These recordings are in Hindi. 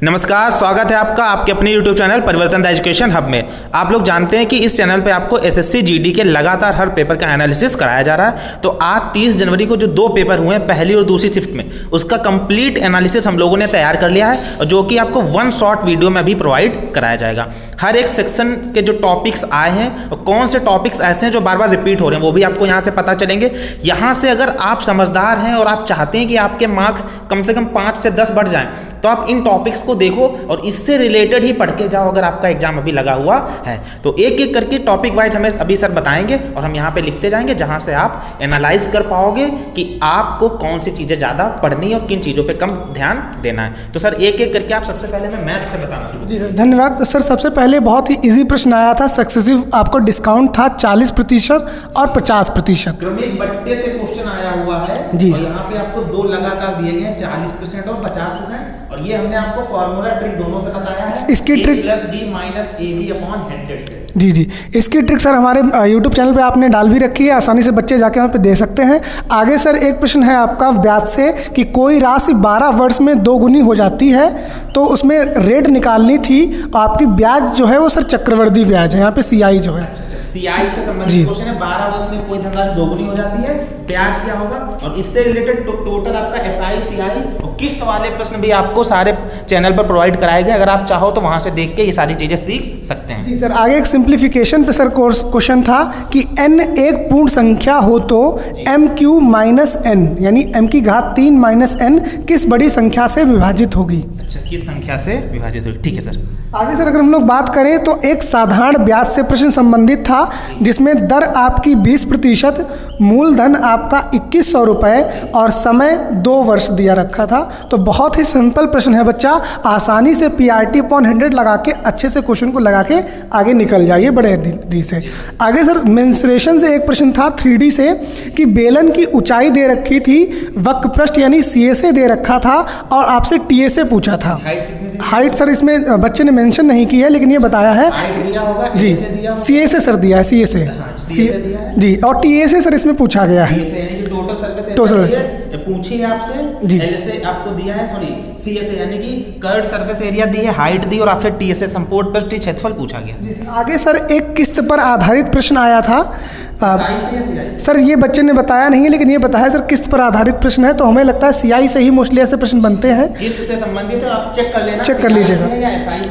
नमस्कार, स्वागत है आपका आपके अपने YouTube चैनल परिवर्तन द एजुकेशन हब में। आप लोग जानते हैं कि इस चैनल पे आपको एसएससी जीडी के लगातार हर पेपर का एनालिसिस कराया जा रहा है। तो आज 30 जनवरी को जो दो पेपर हुए हैं पहली और दूसरी शिफ्ट में, उसका कंप्लीट एनालिसिस हम लोगों ने तैयार कर लिया है और जो कि आपको वन शॉर्ट वीडियो में भी प्रोवाइड कराया जाएगा। हर एक सेक्शन के जो टॉपिक्स आए हैं और कौन से टॉपिक्स ऐसे हैं जो बार बार रिपीट हो रहे हैं वो भी आपको यहाँ से पता चलेंगे। यहाँ से अगर आप समझदार हैं और आप चाहते हैं कि आपके मार्क्स कम से कम 5 से 10 बढ़ जाएं, तो आप इन टॉपिक्स को देखो और इससे रिलेटेड ही पढ़ के जाओ। अगर आपका एग्जाम अभी लगा हुआ है तो एक एक करके टॉपिक वाइज हमें अभी सर बताएंगे और हम यहाँ पे लिखते जाएंगे, जहाँ से आप एनालाइज कर पाओगे कि आपको कौन सी चीज़ें ज़्यादा पढ़नी है और किन चीज़ों पे कम ध्यान देना है। तो सर एक एक करके आप सबसे पहले मैं मैथ से बताना शुरू। जी सर, धन्यवाद। तो सर सबसे पहले बहुत ही इजी प्रश्न आया था, सक्सेसिव आपको डिस्काउंट था 40% और 50%। क्रमिक बट्टे से क्वेश्चन आया हुआ है जी और सर। यहाँ पे आपको दो लगातार दिए गए 40% और 50%, और ये हमने आपको फॉर्मूला ट्रिक दोनों से बताया है। इसकी trick plus B minus A B upon 100 से। जी, इसकी ट्रिक सर हमारे YouTube चैनल पे आपने डाल भी रखी है, आसानी से बच्चे जाके वहाँ पे दे सकते हैं। आगे सर एक प्रश्न है आपका ब्याज से कि कोई राशि 12 वर्ष में 2 गुनी हो जाती है, तो उसमें रेट निकालनी थी। आपकी ब्याज जो है वो सर चक्रवृद्धि ब्याज है, यहाँ पे CI जो है। सीआई से संबंधित क्वेश्चन है। 12 वर्ष में कोई धनराशि दोगुनी हो जाती है, ब्याज क्या होगा, और इससे रिलेटेड टोटल आपका एसआई सीआई और किस्त वाले प्रश्न भी आपको सारे चैनल पर प्रोवाइड कराए गए। अगर आप चाहो तो वहां से देख के ये सारी चीजें सीख सकते हैं। जी सर, आगे एक सिंप्लीफिकेशन पे सर क्वेश्चन था कि n एक पूर्ण संख्या हो तो m³ माइनस n यानी m की घात 3 माइनस n किस बड़ी संख्या से विभाजित होगी। अच्छा, किस संख्या से विभाजित होगी, ठीक है सर। आगे सर अगर हम लोग बात करें तो एक साधारण ब्याज से प्रश्न संबंधित था, जिसमें दर आपकी 20%, मूलधन आपका 2100 रुपये और समय 2 वर्ष दिया रखा था। तो बहुत ही सिंपल प्रश्न है बच्चा, आसानी से PRT/100 लगा के अच्छे से क्वेश्चन को लगा के आगे निकल जाइए बड़े डी से। आगे सर मेंसुरेशन से एक प्रश्न था 3D से कि बेलन की ऊंचाई दे रखी थी, वक्रपृष्ठ यानी CSA दे रखा था और आपसे TSA पूछा था। हाइट सर इसमें बच्चे ने मेंशन नहीं की है, लेकिन ये बताया है जी CSA सर दिया है, CSA जी, और TSA सर इसमें पूछा गया है। टोटल सरफेस पूछी है आपसे जी, LSA आपको दिया है, सॉरी CSA यानी कि कर्व सरफेस एरिया दी है, हाइट दी, और आपसे TSA संपूर्ण पृष्ठीय क्षेत्रफल पूछा गया। आगे सर एक किस्त पर आधारित प्रश्न आया था। सर ये बच्चे ने बताया नहीं है, लेकिन ये बताया सर किस्त पर आधारित प्रश्न है, तो हमें लगता है CI से ही मोस्टली ऐसे प्रश्न बनते हैं। किस्त से संबंधित है, आप चेक कर लेना, चेक कर लीजिएगा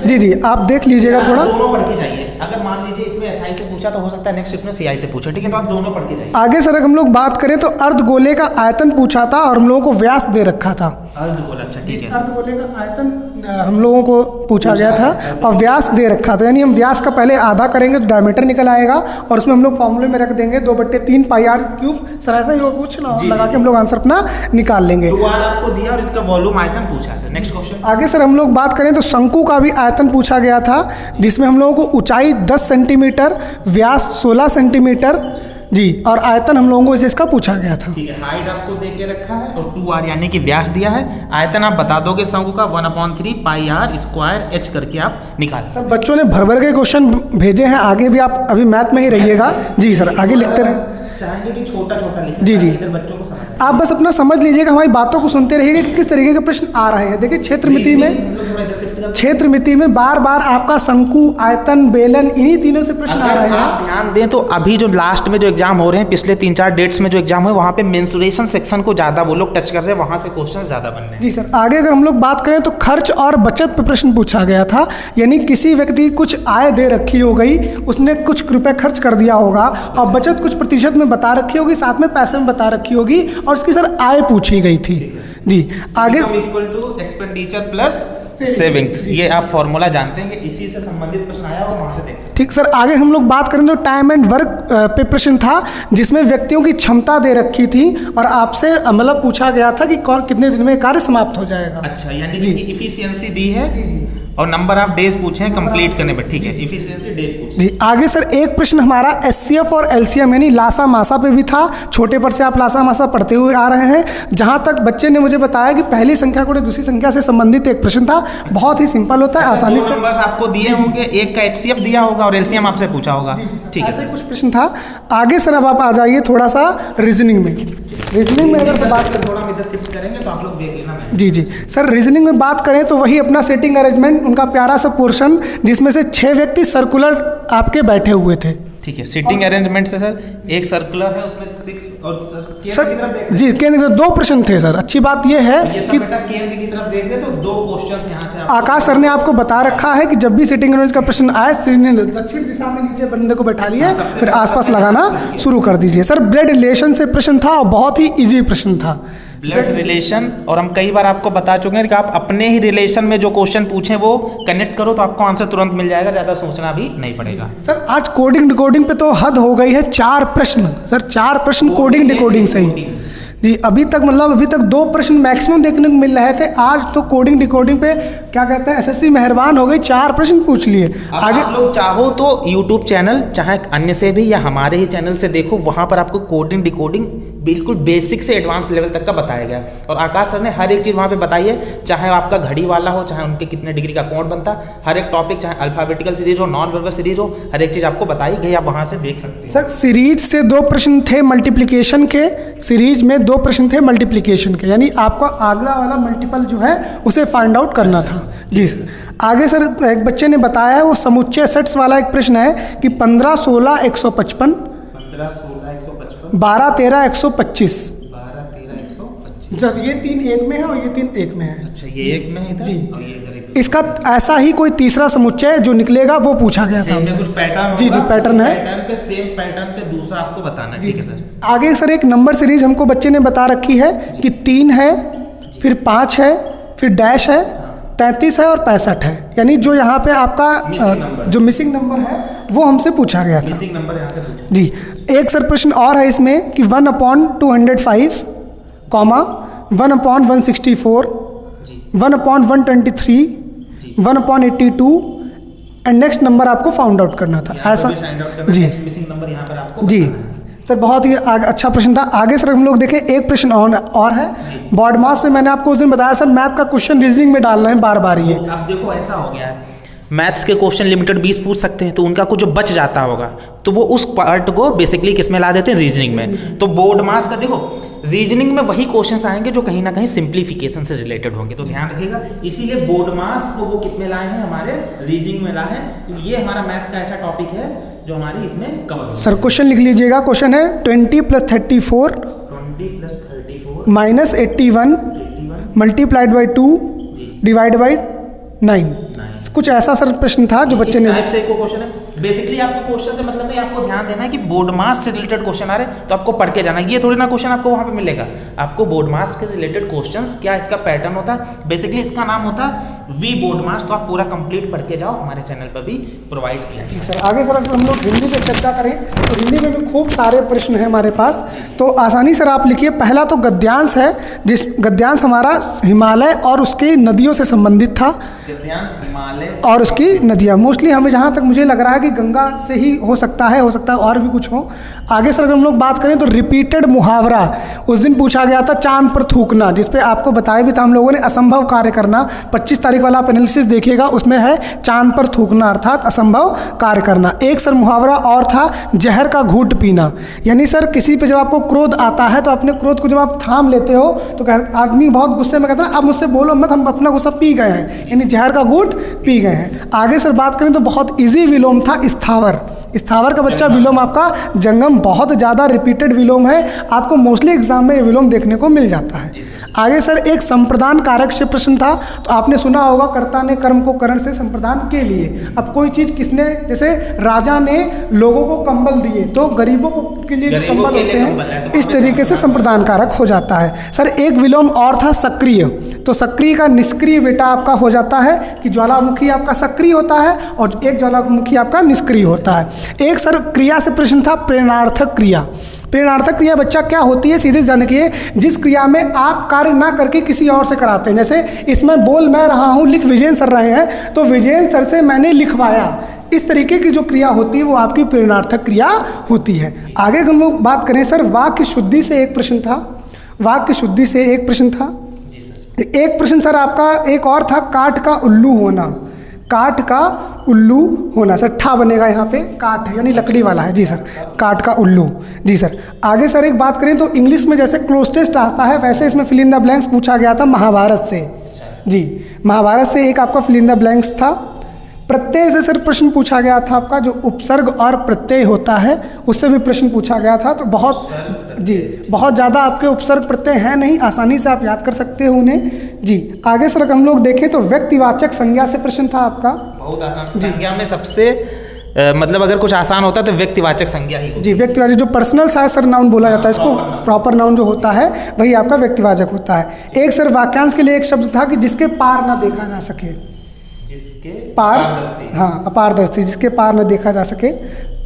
जी, आप देख लीजिएगा थोड़ा, दोनों पढ़ के जाइए। अगर मान लीजिए इसमें SI से पूछा तो हो सकता है नेक्स्ट शिफ्ट में CI से पूछे, ठीक है, तो आप दोनों पढ़ के जाइए। आगे सर अगर हम लोग बात करें तो अर्धगोले का आयतन पूछा था और हम लोगों को व्यास दे रखा था। अर्धगोला, अच्छा ठीक है। अर्धगोले का आयतन हम लोगों को पूछा गया था और व्यास दे रखा था, यानी हम व्यास का पहले आधा करेंगे तो डायमीटर निकल आएगा और उसमें हम लोग फॉर्मूले में रख देंगे 2/3 πr³ सर, ऐसा ही होगा कुछ ना, लगा के हम लोग आंसर अपना निकाल लेंगे। 2r आपको दिया और इसका वॉल्यूम आयतन पूछा सर। Next question. आगे सर हम लोग बात करें तो शंकु का भी आयतन पूछा गया था, जिसमें हम लोगों को ऊंचाई 10 सेंटीमीटर, व्यास 16 सेंटीमीटर जी, और आयतन हम लोगों को इसका पूछा गया था। ठीक है, हाइट आपको दे के रखा है और 2r यानी कि व्यास दिया है। आयतन आप बता दोगे शंकु का 1/3 πr² करके आप निकाल। सर बच्चों ने भर के क्वेश्चन भेजे हैं, आगे भी आप अभी मैथ में ही रहिएगा जी सर, आगे लिखते रहें। चाहेंगे कि छोटा छोटा लिखें जी, बच्चों को समझ आप बस अपना समझ लीजिएगा, हमारी बातों को सुनते रहिएगा कि किस तरीके के प्रश्न आ रहे हैं। देखिए क्षेत्र मिति में बार बार आपका शंकु, आयतन, बेलन, इन्हीं तीनों से प्रश्न आ रहे हैं। आप ध्यान दें तो अभी जो लास्ट में जो एग्जाम हो रहे हैं, पिछले 3-4 डेट्स में जो एग्जाम हुए, वहाँ पे मेंसुरेशन सेक्शन को ज़्यादा वो लोग टच कर रहे हैं, वहाँ से क्वेश्चन ज़्यादा बन रहे हैं। जी सर, आगे अगर हम लोग बात करें तो खर्च और बचत पे प्रश्न पूछा गया था, यानी किसी व्यक्ति कुछ आय दे रखी हो गई, उसने कुछ रुपए खर्च कर दिया होगा और बचत कुछ प्रतिशत में बता रखी होगी, साथ में पैसे में बता रखी होगी, और उसकी सर आय पूछी गई थी जी। आगे equal to expenditure plus savings, ये आप फॉर्मूला जानते हैं कि इसी से संबंधित प्रश्न आया और वहां से देख सकते हैं। ठीक सर, आगे हम लोग बात करें तो टाइम एंड वर्क पे प्रश्न था, जिसमें व्यक्तियों की क्षमता दे रखी थी और आपसे मतलब पूछा गया था कि कितने दिन में कार्य समाप्त हो जाएगा। अच्छा, यानी कि इफिशियंसी दी है और नंबर ऑफ डेज पूछे हैं कंप्लीट करने में, ठीक है, इफिशिएंसी डेज पूछे। जी आगे सर एक प्रश्न हमारा एचसीएफ और एलसीएम यानी लासा मासा पे भी था। छोटे पर से आप लासा मासा पढ़ते हुए आ रहे हैं। जहां तक बच्चे ने मुझे बताया कि पहली संख्या को दूसरी संख्या से संबंधित एक प्रश्न था, बहुत ही सिंपल होता है, आसानी से नंबर्स आपको दिए होंगे, एक का एचसीएफ दिया होगा और एलसीएम आपसे पूछा होगा, ठीक है ऐसे कुछ प्रश्न था। आगे सर अब आप आ जाइए थोड़ा सा रीजनिंग में। रीजनिंग में अगर से बात करें, थोड़ा हम इधर शिफ्ट करेंगे तो आप लोग देख लेना। जी जी सर रीजनिंग में बात करें तो वही अपना सेटिंग अरेंजमेंट, उनका प्यारा सा पोर्शन जिसमें से 6 व्यक्ति सर्कुलर आपके बैठे हुए थे। ठीक है, सीटिंग अरेंजमेंट से सर एक सर्कुलर है, उसमें 6 और केंद्र की तरफ देख जी केंद्र की तरफ 2 प्रश्न थे सर। अच्छी बात यह है कि केंद्र की तरफ देख रहे तो 2 क्वेश्चंस यहाँ से आकाश सर ने आपको बता रखा है कि जब भी सिटिंग अरेंज का प्रश्न आए दक्षिण दिशा में नीचे बंदे को बैठा लिए, फिर आसपास लगाना शुरू कर दीजिए। सर ब्लड रिलेशन से प्रश्न था और बहुत ही इजी प्रश्न था। ब्लड रिलेशन, और हम कई बार आपको बता चुके हैं कि आप अपने ही रिलेशन में जो क्वेश्चन पूछें वो कनेक्ट करो तो आपको आंसर तुरंत मिल जाएगा, ज़्यादा सोचना भी नहीं पड़ेगा। सर आज कोडिंग डिकोडिंग पे तो हद हो गई है। 4 प्रश्न सर, 4 प्रश्न कोडिंग डिकोडिंग से ही जी। अभी तक 2 प्रश्न मैक्सिमम देखने को मिल रहे थे, आज तो कोडिंग डिकोडिंग पे क्या कहते हैं एसएससी मेहरबान हो गई, 4 प्रश्न पूछ लिए। आगे आप लोग चाहो तो यूट्यूब चैनल चाहे अन्य से भी या हमारे ही चैनल से देखो, वहाँ पर आपको कोडिंग डिकोडिंग बिल्कुल बेसिक से एडवांस लेवल तक का बताया गया। और आकाश सर ने हर एक चीज़ वहाँ पे बताई है, चाहे आपका घड़ी वाला हो, चाहे उनके कितने डिग्री का कोण बनता, हर एक टॉपिक, चाहे अल्फाबेटिकल सीरीज हो, नॉन वर्बल सीरीज हो, हर एक चीज़ आपको बताई गई, आप वहाँ से देख सकते हैं। सर सीरीज से 2 प्रश्न थे मल्टीप्लिकेशन के, सीरीज में 2 प्रश्न थे मल्टीप्लिकेशन के, यानी आपको अगला वाला मल्टीपल जो है उसे फाइंड आउट करना था। जी सर आगे सर एक बच्चे ने बताया है वो समुच्चय सेट्स वाला एक प्रश्न है कि 15 16 155, 15 16 155, 12 13 125। 12 13 125। सर ये 3 एक में है और ये 3 एक में है। अच्छा, ये एक में है इधर जी। और ये इधर एक। इसका ऐसा ही कोई तीसरा समुच्चय जो निकलेगा वो पूछा गया था हमसे। कुछ पैटर्न, जी जी पैटर्न है, पैटर्न पे सेम पैटर्न पे दूसरा आपको बताना है, ठीक है सर। आगे सर एक नंबर सीरीज हमको बच्चे ने बता रखी है कि 3 है, फिर 5 है, फिर डैश है, 33 है और 65 है, यानी जो यहाँ पे आपका जो मिसिंग नंबर है वो हमसे पूछा गया था। मिसिंग नंबर यहाँ से पूछा जी। एक सर प्रश्न और है इसमें कि 1/205, 1/164, 1/123, 1/82 एंड नेक्स्ट नंबर आपको फाउंड आउट करना था। ऐसा जी मिसिंग नंबर यहाँ पर आपको जी सर बहुत ही अच्छा प्रश्न था। आगे सर हम लोग देखें एक प्रश्न और है बॉड मास में। मैंने आपको उस दिन बताया सर मैथ का क्वेश्चन रीजनिंग में डालना है बार बार। ये अब देखो ऐसा हो गया है, मैथ्स के क्वेश्चन लिमिटेड 20 पूछ सकते हैं, तो उनका कुछ जो बच जाता होगा तो वो उस पार्ट को बेसिकली किस में ला देते हैं, रीजनिंग में। तो बोर्ड मास का देखो रीजनिंग में वही क्वेश्चंस आएंगे जो कहीं ना कहीं सिंप्लीफिकेशन से रिलेटेड होंगे, तो ध्यान रखिएगा। इसीलिए बोर्ड मास को वो किस में लाए हैं, हमारे रीजनिंग में लाए हैं, क्योंकि ये हमारा मैथ का ऐसा टॉपिक है जो हमारे इसमें कवर होगा। सर क्वेश्चन लिख लीजिएगा। क्वेश्चन है 20 + 34 - 81 मल्टीप्लाइड बाई 2 डिवाइड बाई 9। कुछ ऐसा सर प्रश्न था जो बच्चे ने से एक क्वेश्चन है। बेसिकली आपको क्वेश्चन से मतलब नहीं, आपको ध्यान देना है कि बोर्ड मास से रिलेटेड क्वेश्चन आ रहे तो आपको पढ़ के जाना है। ये थोड़ी ना क्वेश्चन आपको वहाँ पे मिलेगा, आपको बोर्ड मास के रिलेटेड क्वेश्चंस, क्या इसका पैटर्न होता है, बेसिकली इसका नाम होता है वी बोर्ड मास। तो आप पूरा कंप्लीट पढ़ के जाओ, हमारे चैनल पर भी प्रोवाइड किया है। सर आगे सर अगर हम लोग हिंदी पे चर्चा करें तो हिंदी में भी खूब सारे प्रश्न हैं हमारे पास, तो आसानी सर आप लिखिए। पहला तो गद्यांश है, जिस गद्यांश हमारा हिमालय और उसकी नदियों से संबंधित था। गद्यांश हिमालय और उसकी नदियाँ मोस्टली हमें जहाँ तक मुझे लग रहा है कि गंगा से ही हो सकता है और भी कुछ हो। आगे सर अगर हम लोग बात करें तो रिपीटेड मुहावरा उस दिन पूछा गया था, चांद पर थूकना, जिसपे आपको बताया भी था हम लोगों ने असंभव कार्य करना। 25 तारीख वाला आप एनालिसिस देखिएगा, उसमें है चांद पर थूकना अर्थात असंभव कार्य करना। एक सर मुहावरा और था जहर का घूंट पीना, यानी सर किसी पे जब आपको क्रोध आता है तो अपने क्रोध को जब आप थाम लेते हो तो आदमी बहुत गुस्से में कहता है अब मुझसे बोलो मत, हम अपना गुस्सा पी गए हैं, यानी जहर का घूंट पी गए हैं। आगे सर बात करें तो बहुत इजी विलोम था स्थावर। स्थावर का बच्चा विलोम आपका जंगम बहुत ज़्यादा रिपीटेड विलोम है, आपको मोस्टली एग्जाम में ये विलोम देखने को मिल जाता है। आगे सर एक संप्रदान कारक से प्रश्न था, तो आपने सुना होगा कर्ता ने कर्म को करण से संप्रदान के लिए। अब कोई चीज़ किसने, जैसे राजा ने लोगों को कंबल दिए तो गरीबों के लिए जो कंबल होते हैं इस तरीके से संप्रदान कारक हो जाता है। सर एक विलोम और था सक्रिय, तो सक्रिय का निष्क्रिय बेटा आपका हो जाता है कि ज्वालामुखी आपका सक्रिय होता है और एक ज्वालामुखी आपका निष्क्रिय होता है। एक सर क्रिया से प्रश्न था प्रेरणार्थक क्रिया, प्रेरणार्थक क्रिया बच्चा क्या होती है, सीधे जानिए, जिस क्रिया में आप कार्य ना करके किसी और से कराते हैं। जैसे इसमें बोल मैं रहा हूँ, लिख विजयन सर रहे हैं, तो विजयन सर से मैंने लिखवाया। इस तरीके की जो क्रिया होती है वो आपकी प्रेरणार्थक क्रिया होती है। आगे हम लोग बात करें सर, वाक्य शुद्धि से एक प्रश्न था, वाक्य शुद्धि से एक प्रश्न था। एक प्रश्न सर आपका एक और था, काठ का उल्लू होना, काठ का उल्लू होना। सर ठा बनेगा यहाँ पे, काठ यानी लकड़ी वाला है जी सर, काठ का उल्लू जी सर। आगे सर एक बात करें तो इंग्लिश में जैसे क्लोज टेस्ट आता है, वैसे इसमें फिल इन द ब्लैंक्स पूछा गया था महाभारत से जी। महाभारत से एक आपका फिल इन द ब्लैंक्स था। प्रत्यय से सर प्रश्न पूछा गया था आपका, जो उपसर्ग और प्रत्यय होता है उससे भी प्रश्न पूछा गया था। तो बहुत जी, बहुत ज़्यादा आपके उपसर्ग प्रत्यय हैं नहीं, आसानी से आप याद कर सकते हो उन्हें जी। आगे सर हम लोग देखें तो व्यक्तिवाचक संज्ञा से प्रश्न था आपका, बहुत आसान संज्ञा में सबसे मतलब अगर कुछ आसान होता है तो व्यक्तिवाचक संज्ञा ही जी। व्यक्तिवाचक जो पर्सनल शायद सर नाउन बोला जाता है इसको, प्रॉपर नाउन जो होता है वही आपका व्यक्तिवाचक होता है। एक सर वाक्यांश के लिए एक शब्द था कि जिसके पार ना देखा जा सके, जिसके पार, हाँ अपारदर्शी, जिसके पार न देखा जा सके।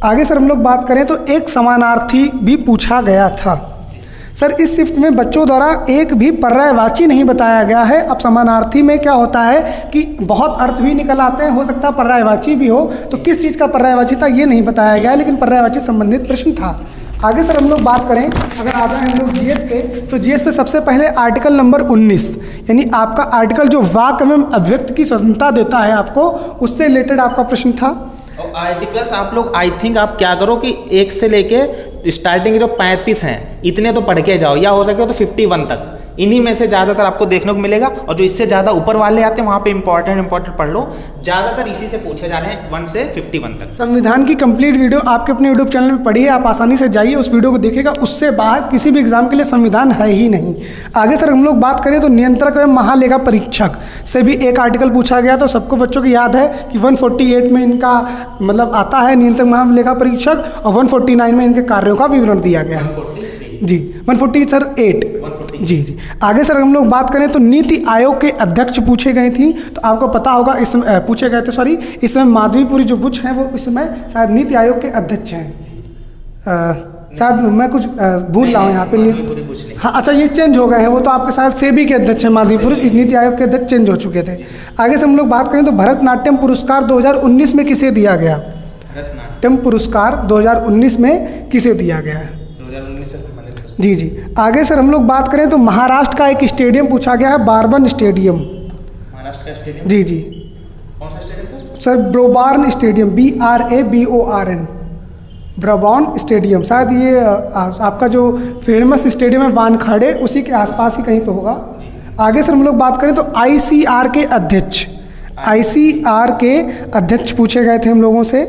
आगे सर हम लोग बात करें तो एक समानार्थी भी पूछा गया था। सर इस शिफ्ट में बच्चों द्वारा एक भी पर्यायवाची नहीं बताया गया है। अब समानार्थी में क्या होता है कि बहुत अर्थ भी निकल आते हैं, हो सकता है पर्यायवाची भी हो, तो किस चीज़ का पर्यायवाची था ये नहीं बताया गया है, लेकिन पर्यायवाची संबंधित प्रश्न था। आगे सर हम लोग बात करें, अगर आ जाए हम लोग जीएस पे, तो जीएस पे सबसे पहले आर्टिकल नंबर 19, यानी आपका आर्टिकल जो वाक्य एवं अभिव्यक्ति की स्वतंत्रता देता है आपको, उससे रिलेटेड आपका प्रश्न था। और आर्टिकल्स आप लोग आई थिंक आप क्या करो कि 1 से लेके स्टार्टिंग जो 35 हैं इतने तो पढ़ के जाओ, या हो सके तो 51 तक, इन्हीं में से ज़्यादातर आपको देखने को मिलेगा। और जो इससे ज़्यादा ऊपर वाले आते हैं वहाँ पे इंपॉर्टेंट पढ़ लो, ज़्यादातर इसी से पूछे जा रहे हैं 1 से 51 तक। संविधान की कंप्लीट वीडियो आपके अपने यूट्यूब चैनल में पढ़िए, आप आसानी से जाइए उस वीडियो को देखिएगा, उससे बाहर किसी भी एग्जाम के लिए संविधान है ही नहीं। आगे सर हम लोग बात करें तो नियंत्रक एवं महालेखा परीक्षक से भी एक आर्टिकल पूछा गया। तो सबको बच्चों को याद है कि 148 में इनका मतलब आता है नियंत्रक महालेखा परीक्षक, और 149 में इनके कार्यों का विवरण दिया गया है जी। 148 सर 8 जी जी। आगे सर हम लोग बात करें तो नीति आयोग के अध्यक्ष पूछे गए थी। तो आपको पता होगा इसमें पूछे गए थे, सॉरी, इसमें माधवीपुरी जो बुच हैं वो इसमें शायद नीति आयोग के अध्यक्ष हैं। शायद मैं कुछ भूल रहा हूँ यहाँ पे। हाँ अच्छा, ये चेंज हो गए हैं, वो तो आपके साथ सेबी के अध्यक्ष हैं माधवीपुरी, नीति आयोग के अध्यक्ष चेंज हो चुके थे। आगे से हम लोग बात करें तो भरतनाट्यम पुरस्कार 2019 में किसे दिया गया? भरतनाट्यम पुरस्कार 2019 में किसे दिया गया है? 2019 से जी जी। आगे सर हम लोग बात करें तो महाराष्ट्र का एक स्टेडियम पूछा गया है, बारबन स्टेडियम। महाराष्ट्र का स्टेडियम जी जी। कौन सा stadium sir? Brabourne stadium, BRABORN, Brabourne stadium. शायद ये आपका जो फेमस स्टेडियम है वानखेड़े, उसी के आसपास ही कहीं पे होगा। आगे सर हम लोग बात करें तो ICR के अध्यक्ष, ICR के अध्यक्ष पूछे गए थे हम लोगों से।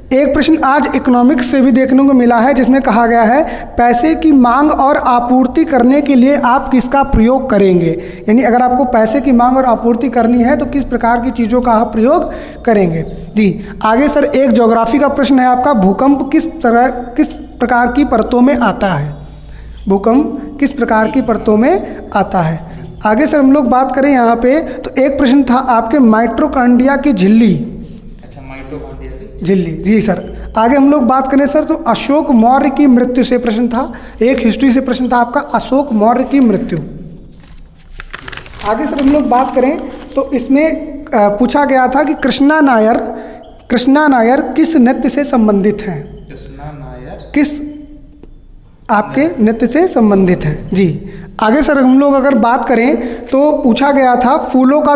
एक प्रश्न आज इकोनॉमिक्स से भी देखने को मिला है, जिसमें कहा गया है पैसे की मांग और आपूर्ति करने के लिए आप किसका प्रयोग करेंगे, यानी अगर आपको पैसे की मांग और आपूर्ति करनी है तो किस प्रकार की चीज़ों का आप प्रयोग करेंगे जी। आगे सर एक ज्योग्राफी का प्रश्न है आपका, भूकंप किस प्रकार की परतों में आता है? भूकंप किस प्रकार की परतों में आता है? आगे सर हम लोग बात करें यहाँ पे तो एक प्रश्न था आपके माइटोकॉन्ड्रिया की झिल्ली, झिल्ली जी सर। आगे हम लोग बात करें सर तो अशोक मौर्य की मृत्यु से प्रश्न था, एक हिस्ट्री से प्रश्न था आपका, अशोक मौर्य की मृत्यु। आगे सर हम लोग बात करें तो इसमें पूछा गया था कि कृष्णा नायर किस नृत्य से संबंधित हैं? कृष्णा नायर किस आपके नृत्य से संबंधित हैं जी। आगे सर हम लोग अगर बात करें तो पूछा गया था फूलों का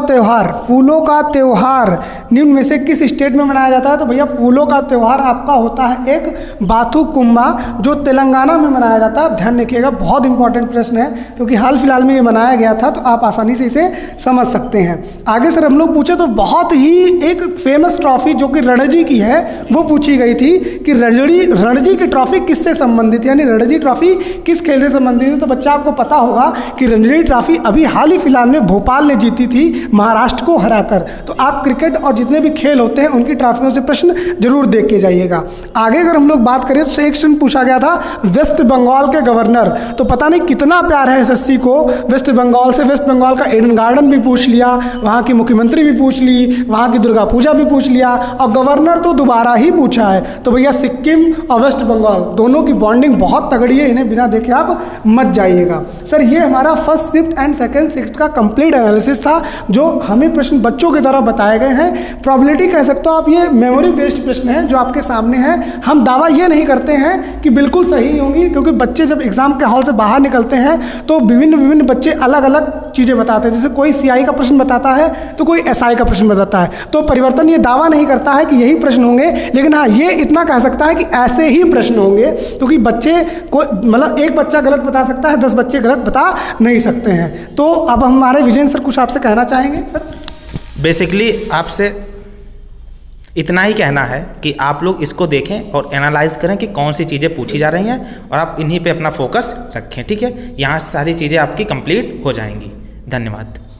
त्यौहार निम्न में से किस स्टेट में मनाया जाता है? तो भैया फूलों का त्यौहार आपका होता है एक बाथुकुम्मा, जो तेलंगाना में मनाया जाता है। ध्यान रखिएगा, बहुत इंपॉर्टेंट प्रश्न है क्योंकि हाल फिलहाल में ये मनाया गया था, तो आप आसानी से इसे समझ सकते हैं। आगे सर हम लोग पूछे तो बहुत ही एक फेमस ट्रॉफी जो कि रणजी की है वो पूछी गई थी कि रणजी की ट्रॉफी किससे संबंधित, यानी रणजी ट्रॉफी किस खेल से संबंधित है? तो बच्चा आपको पता होगा कि रणजी ट्रॉफी अभी हाल ही फिलहाल में भोपाल ने जीती थी महाराष्ट्र को हराकर। तो आप क्रिकेट और जितने भी खेल होते हैं उनकी ट्रॉफियों से प्रश्न जरूर देख के जाइएगा। आगे अगर हम लोग बात करें तो एक प्रश्न पूछा गया था वेस्ट बंगाल के गवर्नर। तो पता नहीं कितना प्यार है एसएससी को वेस्ट बंगाल से। वेस्ट बंगाल का ईडन गार्डन भी पूछ लिया, वहाँ की मुख्यमंत्री भी पूछ ली, वहाँ की दुर्गा पूजा भी पूछ लिया, और गवर्नर तो दोबारा ही पूछा है। तो भैया सिक्किम और वेस्ट बंगाल दोनों की बॉन्डिंग बहुत तगड़ी है, इन्हें बिना देखे आप मत जाइएगा। सर ये हमारा first shift and second shift का कंप्लीट एनालिसिस था, जो हमें प्रश्न बच्चों की तरह बताए गए हैं। प्रोबेबिलिटी कह सकते हो आप, ये मेमोरी बेस्ड प्रश्न है जो आपके सामने है। हम दावा ये नहीं करते हैं कि बिल्कुल सही होंगी, क्योंकि बच्चे जब एग्जाम के हॉल से बाहर निकलते हैं तो विभिन्न बच्चे अलग अलग चीज़ें बताते हैं। जैसे कोई सीआई का प्रश्न बताता है तो कोई एसआई का प्रश्न बताता है। तो परिवर्तन ये दावा नहीं करता है कि यही प्रश्न होंगे, लेकिन हाँ ये इतना कह सकता है कि ऐसे ही प्रश्न होंगे, क्योंकि बच्चे को मतलब एक बच्चा गलत बता सकता है, 10 बच्चे गलत बता नहीं सकते हैं। तो अब हमारे विजय सर कुछ आपसे कहना चाहेंगे सर? बेसिकली आपसे इतना ही कहना है कि आप लोग इसको देखें और एनालाइज करें कि कौन सी चीज़ें पूछी जा रही हैं, और आप इन्हीं पे अपना फोकस रखें। ठीक है, यहाँ सारी चीज़ें आपकी कंप्लीट हो जाएंगी। धन्यवाद।